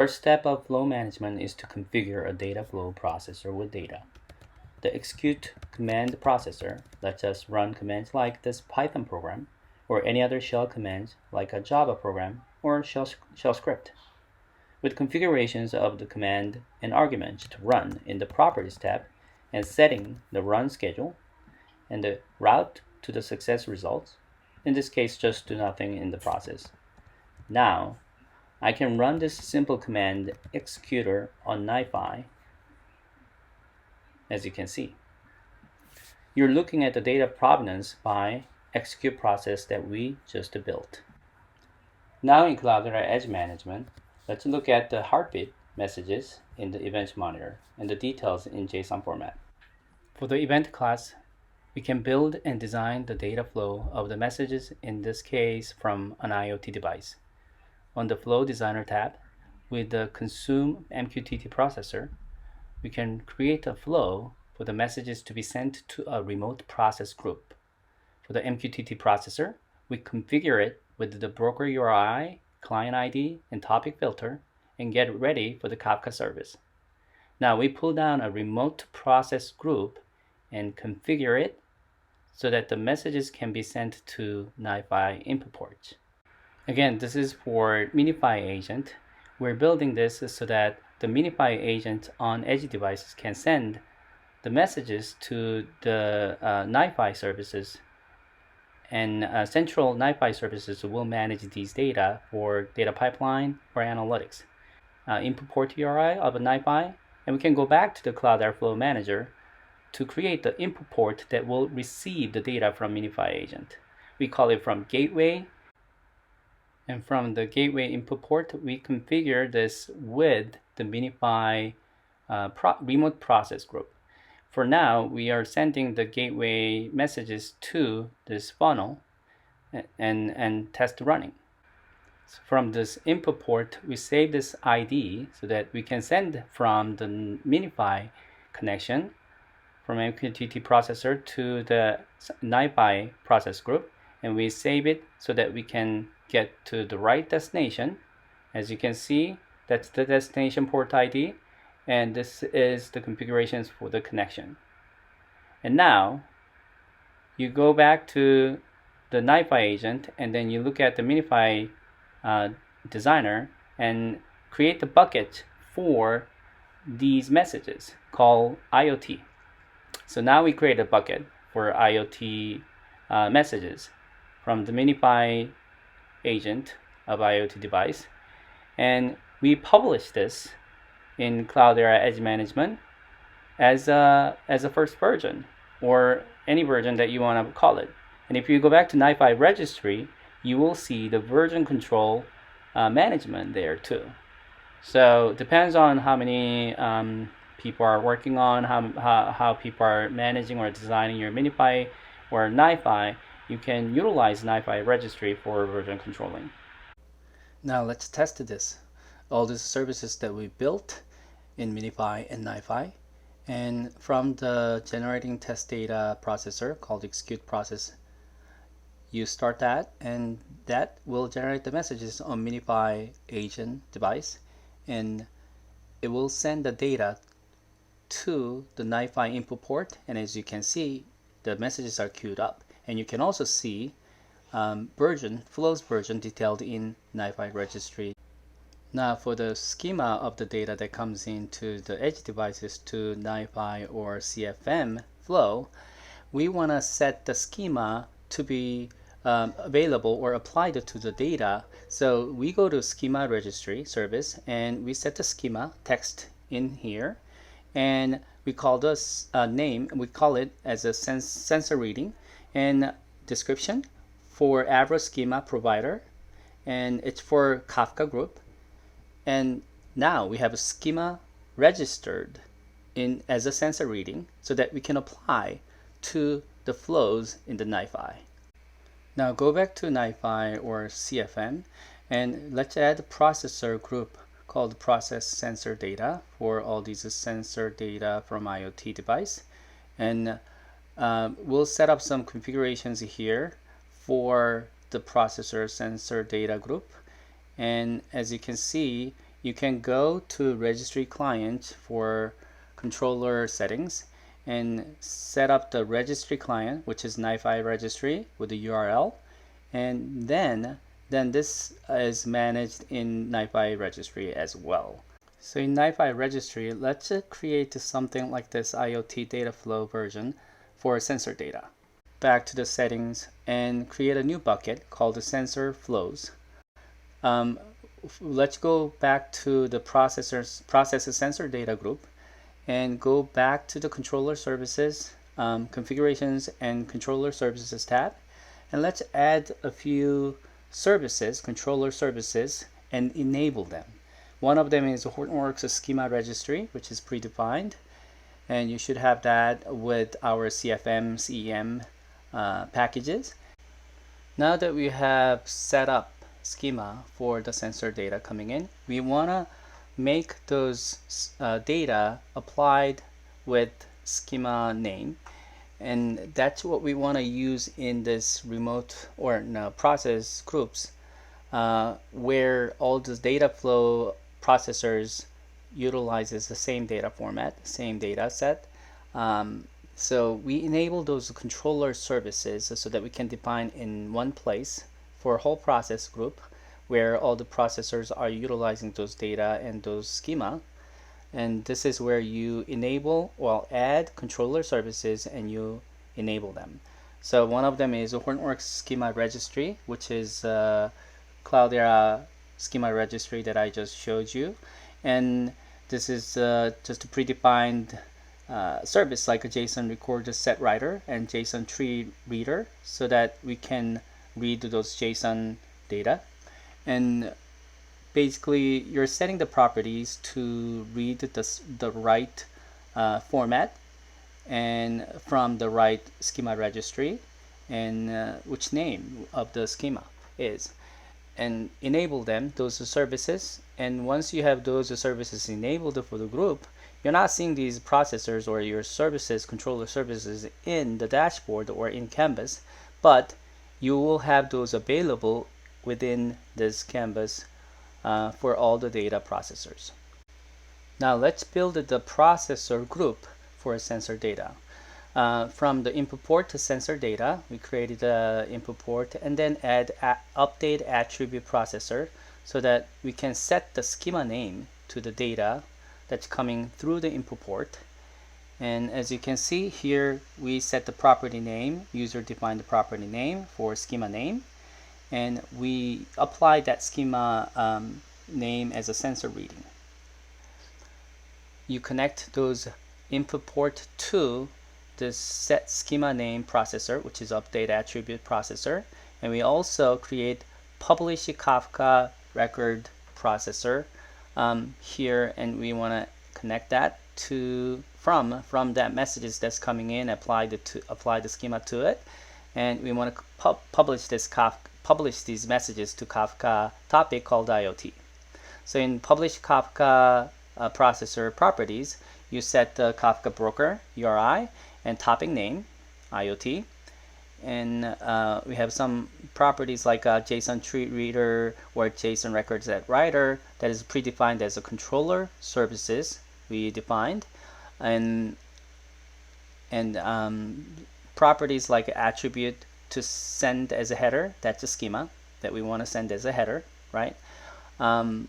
First step of flow management is to configure a data flow processor with data. The execute command processor lets us run commands like this Python program or any other shell commands like a Java program or shell script. With configurations of the command and arguments to run in the Properties tab and setting the run schedule and the route to the success results, in this case just do nothing in the process. Now, I can run this simple command executor on NiFi, as you can see. You're looking at the data provenance by execute process that we just built. Now in Cloudera Edge Management, let's look at the heartbeat messages in the event monitor and the details in JSON format. For the event class, we can build and design the data flow of the messages, in this case from an IoT device. On the Flow Designer tab, with the Consume MQTT processor, we can create a flow for the messages to be sent to a remote process group. For the MQTT processor, we configure it with the broker URI, client ID, and topic filter, and get ready for the Kafka service. Now we pull down a remote process group and configure it so that the messages can be sent to NiFi input ports. Again, this is for MiniFi agent. We're building this so that the MiniFi agent on edge devices can send the messages to the NiFi services, and central NiFi services will manage these data for data pipeline or analytics. Input port URI of a NiFi, and we can go back to the Cloud Airflow Manager to create the input port that will receive the data from MiniFi agent. We call it from gateway, and from the gateway input port, we configure this with the MiniFi remote process group. For now, we are sending the gateway messages to this funnel and test running. So from this input port, we save this ID so that we can send from the MiniFi connection from MQTT processor to the NiFi process group, and we save it so that we can get to the right destination. As you can see, that's the destination port ID, and this is the configurations for the connection. And now you go back to the NiFi agent, and then you look at the MiniFi designer and create the bucket for these messages called IoT. So now we create a bucket for IoT messages from the MiniFi agent of IoT device, and we publish this in Cloudera Edge Management as a first version, or any version that you want to call it. And if you go back to NiFi registry, you will see the version control management there too. So it depends on how many people are working on, how people are managing or designing your MiniFi or NiFi. You can utilize NiFi registry for version controlling. Now let's test this. All these services that we built in MiniFi and NiFi, and from the generating test data processor called execute process, you start that, and that will generate the messages on MiniFi agent device, and it will send the data to the NiFi input port, and as you can see, the messages are queued up. And you can also see flows version detailed in NiFi registry. Now for the schema of the data that comes into the edge devices to NiFi or CFM flow, we want to set the schema to be available or applied to the data. So we go to schema registry service and we set the schema text in here, and we call this name, we call it as a sensor reading, and description for Avro schema provider, and it's for Kafka group. And now we have a schema registered in as a sensor reading so that we can apply to the flows in the NiFi. Now go back to NiFi or CFM, and let's add a processor group called process sensor data for all these sensor data from IoT device. And we'll set up some configurations here for the processor sensor data group. And as you can see, you can go to registry client for controller settings and set up the registry client, which is NiFi registry with the URL, and then this is managed in NiFi registry as well. So in NiFi registry, let's create something like this IoT data flow version for sensor data. Back to the settings and create a new bucket called the sensor flows. Let's go back to the processes sensor data group and go back to the controller services, configurations and controller services tab. And let's add a few services, controller services, and enable them. One of them is Hortonworks schema registry, which is predefined. And you should have that with our CFM, CEM packages. Now that we have set up schema for the sensor data coming in, we want to make those data applied with schema name, and that's what we want to use in this remote or process groups where all the data flow processors utilizes the same data format, same data set. So we enable those controller services so that we can define in one place for a whole process group where all the processors are utilizing those data and those schema. And this is where you enable, well, add controller services and you enable them. So one of them is a Hortonworks schema registry, which is Cloudera schema registry that I just showed you. And this is just a predefined service like a JSON recorder set writer and JSON tree reader so that we can read those JSON data. And basically you're setting the properties to read the right format and from the right schema registry and which name of the schema is, and enable them, those services. And once you have those services enabled for the group, you're not seeing these processors or your services, controller services in the dashboard or in Canvas, but you will have those available within this Canvas for all the data processors. Now let's build the processor group for sensor data. From the input port to sensor data, we created the input port and then add update attribute processor so that we can set the schema name to the data that's coming through the input port. And as you can see here, we set the property name, user defined the property name for schema name, and we apply that schema name as a sensor reading. You connect those input port to the set schema name processor, which is update attribute processor, and we also create publish Kafka record processor here, and we want to connect that to from that messages that's coming in, apply the schema to it, and we want to publish these messages to Kafka topic called IoT. So in publish Kafka processor properties, you set the Kafka broker URI and topic name IoT, and we have some properties like a JSON tree reader or JSON records set writer that is predefined as a controller services we defined, and properties like attribute to send as a header. That's a schema that we want to send as a header, right? And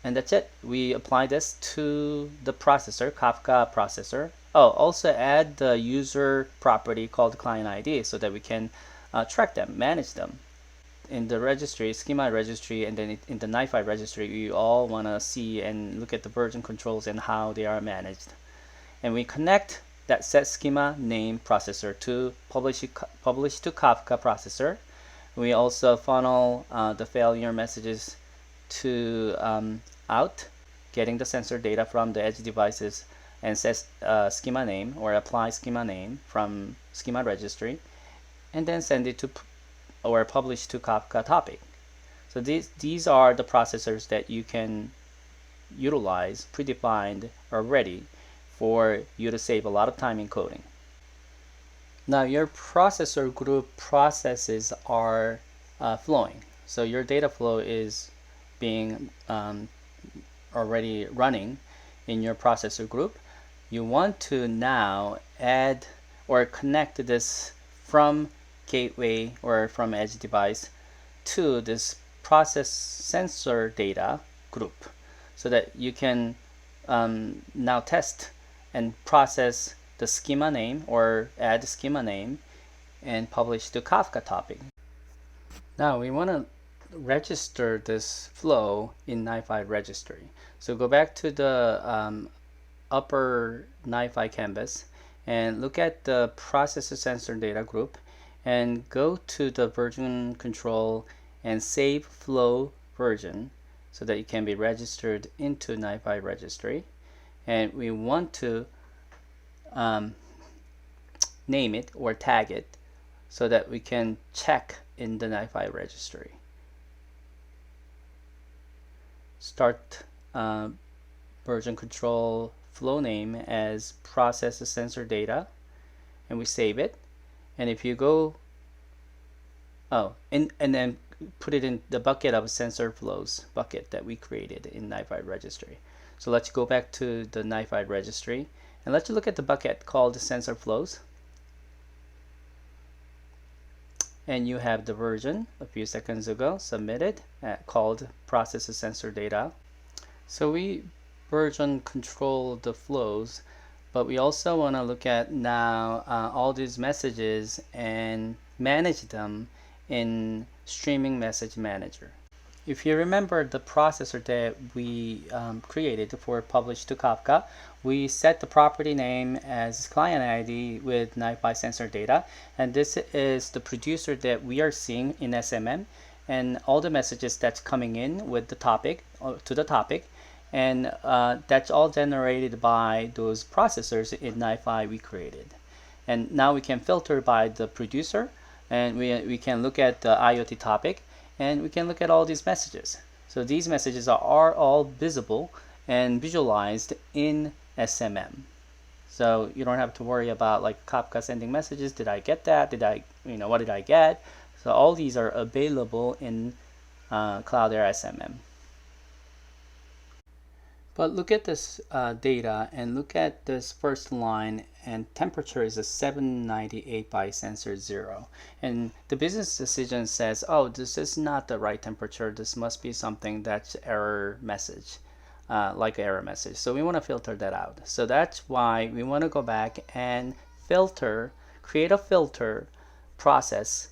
that's it. We apply this to the processor, Kafka processor. Oh, also add the user property called client ID so that we can track them, manage them. In the registry, schema registry, and then in the NiFi registry, you all want to see and look at the version controls and how they are managed. And we connect that set schema name processor to publish to Kafka processor. We also funnel the failure messages to out, getting the sensor data from the edge devices, and says schema name or apply schema name from schema registry, and then send it to or publish to Kafka topic. So these are the processors that you can utilize, predefined already, for you to save a lot of time in coding. Now your processor group processes are flowing. So your data flow is being already running in your processor group, you want to now add or connect this from gateway or from edge device to this process sensor data group so that you can now test and process the schema name or add schema name and publish the Kafka topic. Now we want to register this flow in NiFi registry. So go back to the upper NiFi canvas and look at the processor sensor data group and go to the version control and save flow version so that it can be registered into NiFi registry. And we want to name it or tag it so that we can check in the NiFi registry. Start version control flow name as process sensor data, and we save it. And if you go and then put it in the bucket of sensor flows bucket that we created in NiFi registry. So let's go back to the NiFi registry and let's look at the bucket called sensor flows. And you have the version a few seconds ago submitted called process sensor data. So we version control the flows, but we also want to look at now all these messages and manage them in Streaming Message Manager. If you remember the processor that we created for publish to Kafka, we set the property name as client ID with NiFi sensor data, and this is the producer that we are seeing in SMM, and all the messages that's coming in with the topic to the topic, and that's all generated by those processors in NiFi we created. And now we can filter by the producer, and we can look at the IoT topic, and we can look at all these messages. So these messages are all visible and visualized in SMM. So you don't have to worry about like Kafka sending messages. Did I get that? Did I, what did I get? So all these are available in Cloudera SMM. But look at this data and look at this first line, and temperature is a 798 by sensor 0. And the business decision says, oh, this is not the right temperature. This must be something that's error message, like error message. So we want to filter that out. So that's why we want to go back and filter, create a filtering process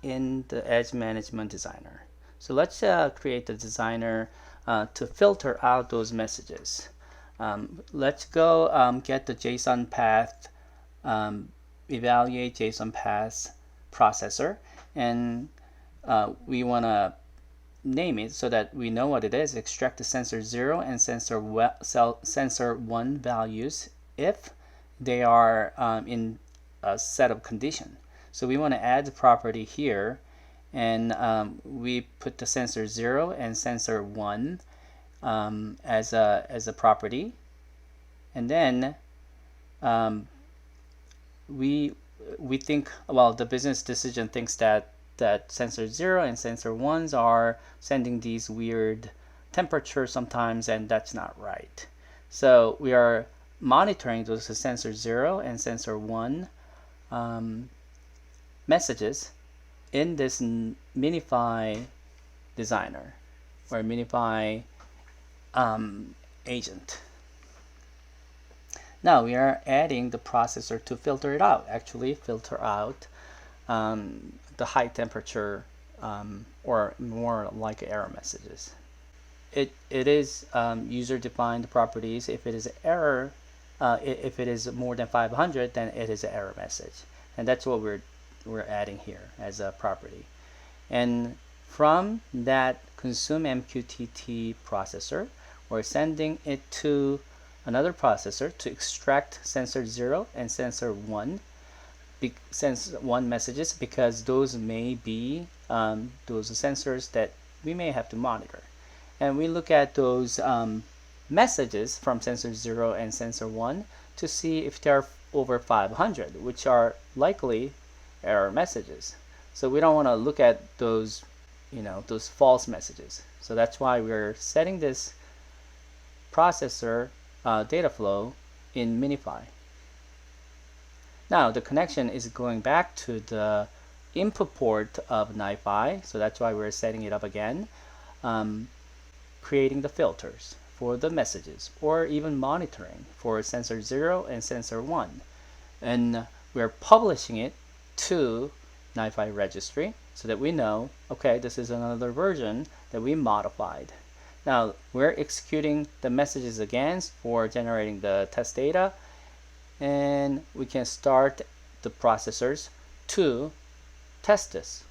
in the Edge Management Designer. So let's create the designer to filter out those messages. Let's go get the JSON path, evaluate JSON path processor, and we want to name it so that we know what it is. Extract the sensor 0 and sensor 1 values if they are in a set of condition. So we want to add the property here, and we put the sensor 0 and sensor 1 as a property, and then we think, well, the business decision thinks that sensor 0 and sensor 1s are sending these weird temperatures sometimes, and that's not right. So we are monitoring those sensor 0 and sensor 1 messages in this Minify designer or Minify agent. Now we are adding the processor to filter it out, actually filter out the high temperature or more like error messages. It is user-defined properties. If it is error, if it is more than 500, then it is an error message, and that's what we're adding here as a property. And from that consume MQTT processor, we're sending it to another processor to extract sensor 0 and sensor 1 messages, because those may be those sensors that we may have to monitor. And we look at those messages from sensor 0 and sensor 1 to see if they're over 500, which are likely error messages. So we don't want to look at those, those false messages. So that's why we're setting this processor data flow in Minify. Now the connection is going back to the input port of NiFi, so that's why we're setting it up again, creating the filters for the messages, or even monitoring for sensor 0 and sensor 1. And we're publishing it to NiFi registry so that we know, okay, this is another version that we modified. Now we're executing the messages again for generating the test data, and we can start the processors to test this.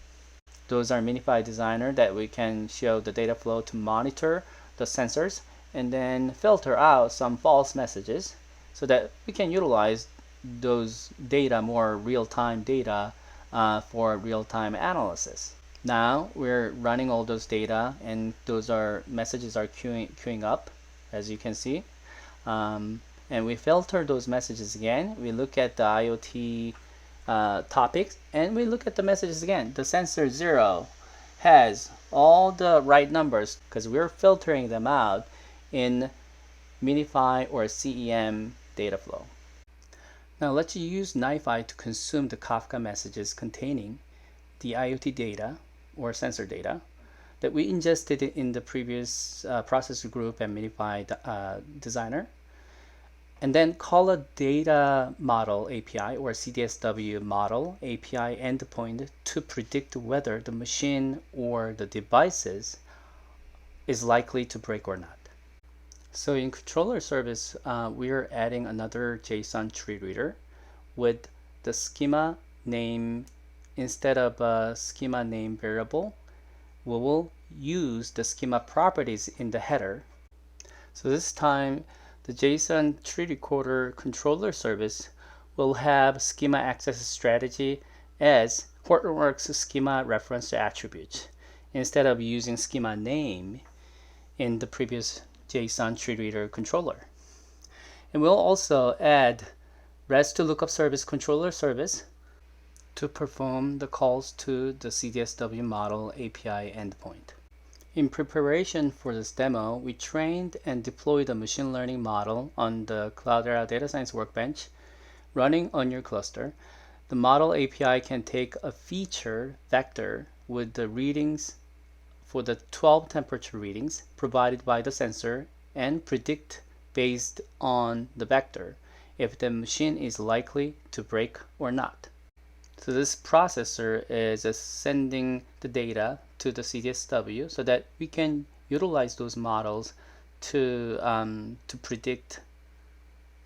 Those are Minify Designer that we can show the data flow to monitor the sensors and then filter out some false messages so that we can utilize those data, more real-time data, for real-time analysis. Now we're running all those data, and those messages are queuing up, as you can see. And we filter those messages again. We look at the IoT topics, and we look at the messages again. The sensor 0 has all the right numbers because we're filtering them out in Minify or CEM data flow. Now let's use NiFi to consume the Kafka messages containing the IoT data or sensor data that we ingested in the previous processor group and Minify Designer, and then call a data model API or CDSW model API endpoint to predict whether the machine or the devices is likely to break or not. So in controller service, we are adding another JSON tree reader with the schema name. Instead of a schema name variable, we will use the schema properties in the header. So this time, the JSON tree recorder controller service will have schema access strategy as Hortonworks schema reference attribute instead of using schema name in the previous JSON tree reader controller. And we'll also add REST to lookup service controller service to perform the calls to the CDSW model API endpoint. In preparation for this demo, we trained and deployed a machine learning model on the Cloudera Data Science Workbench running on your cluster. The model API can take a feature vector with the readings for the 12 temperature readings provided by the sensor and predict based on the vector if the machine is likely to break or not. So this processor is sending the data to the CDSW so that we can utilize those models to predict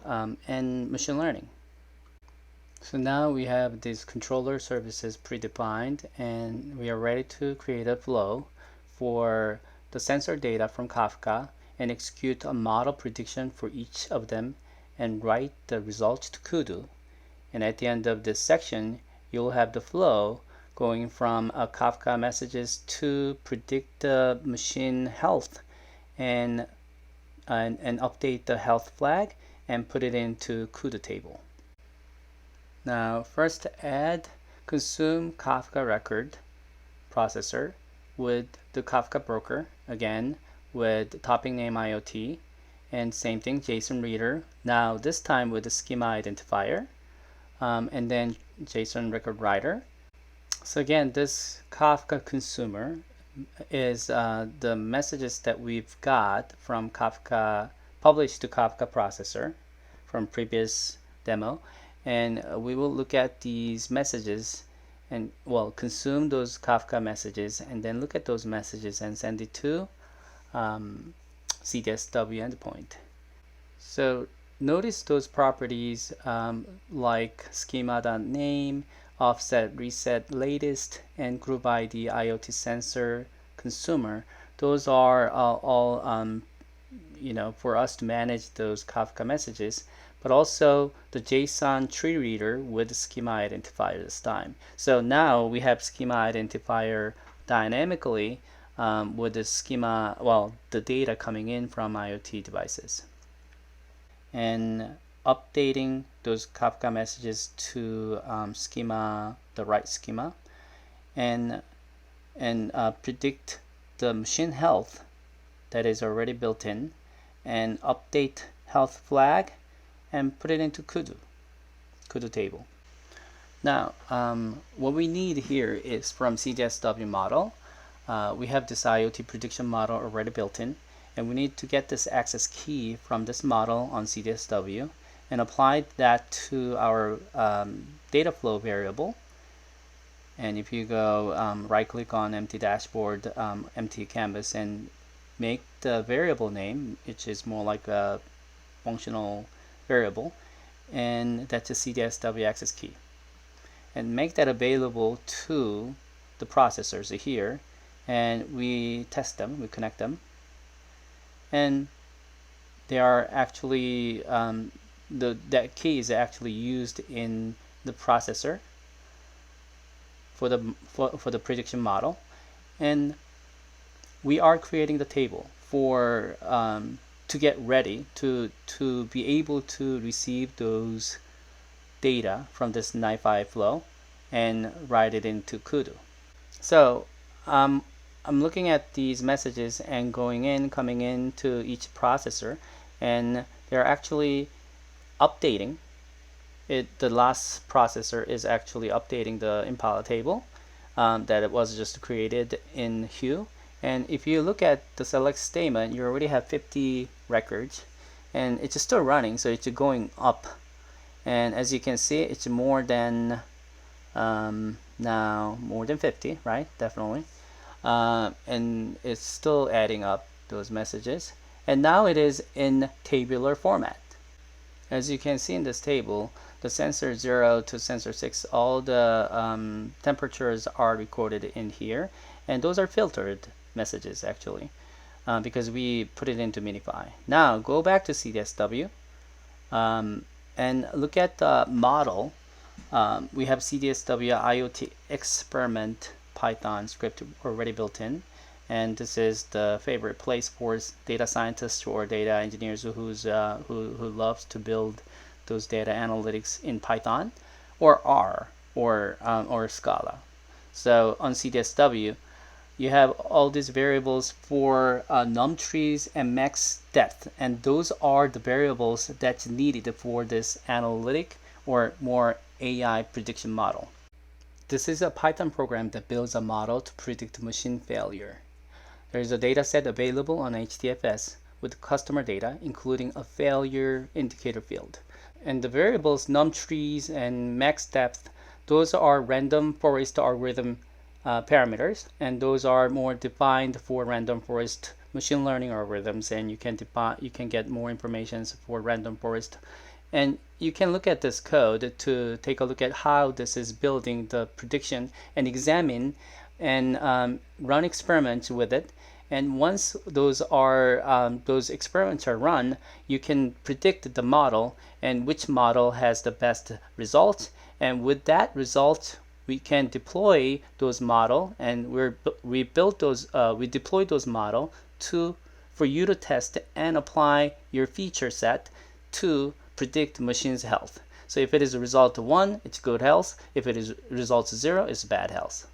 and machine learning. So now we have these controller services predefined, and we are ready to create a flow for the sensor data from Kafka and execute a model prediction for each of them and write the results to Kudu. And at the end of this section, you'll have the flow going from Kafka messages to predict the machine health and update the health flag and put it into Kudu table. Now first add consume Kafka record processor with the Kafka broker, again with topic name IoT, and same thing JSON reader, now this time with the schema identifier, and then JSON record writer. So again, this Kafka consumer is the messages that we've got from Kafka, published to Kafka processor from previous demo, and we will look at these messages and consume those Kafka messages and then look at those messages and send it to CDSW endpoint. So notice those properties like schema.name, offset, reset, latest, and group ID, IoT sensor, consumer. Those are all for us to manage those Kafka messages, but also the JSON tree reader with the schema identifier this time. So now we have schema identifier dynamically with the schema, the data coming in from IoT devices, and updating those Kafka messages to schema, the right schema, and predict the machine health that is already built in, and update health flag and put it into kudu table. Now, what we need here is from CDSW model. We have this IoT prediction model already built in, and we need to get this access key from this model on CDSW and apply that to our data flow variable. And if you go right click on empty dashboard, empty canvas, and make the variable name, which is more like a functional variable, and that's a CDSW access key, and make that available to the processors here, and we test them, we connect them, and they are actually that key is actually used in the processor for the prediction model, and we are creating the table for to get ready to be able to receive those data from this NiFi flow and write it into kudu. So I'm looking at these messages and coming into each processor, and they're actually updating it. The last processor is actually updating the Impala table that it was just created in Hue. And if you look at the select statement, you already have 50 records, and it's still running, so it's going up. And as you can see, it's more than now more than 50, right? Definitely. And it's still adding up those messages. And now it is in tabular format. As you can see in this table, the sensor 0 to sensor 6, all the temperatures are recorded in here, and those are filtered messages actually, because we put it into Minify. Now go back to CDSW and look at the model. We have CDSW IoT experiment Python script already built in, and this is the favorite place for data scientists or data engineers who loves to build those data analytics in Python or R or Scala. So on CDSW, you have all these variables for num trees and max depth, and those are the variables that's needed for this analytic or more AI prediction model. This is a Python program that builds a model to predict machine failure. There is a data set available on HDFS with customer data, including a failure indicator field. And the variables num trees and max depth, those are random forest algorithm parameters, and those are more defined for random forest machine learning algorithms, and you can get more information for random forest. And you can look at this code to take a look at how this is building the prediction and examine and run experiments with it. And once those experiments are run, you can predict the model and which model has the best results. And with that result, we can deploy those model, and we deploy those model for you to test and apply your feature set to predict machine's health. So if it is a result 1, it's good health. If it is result 0, it's bad health.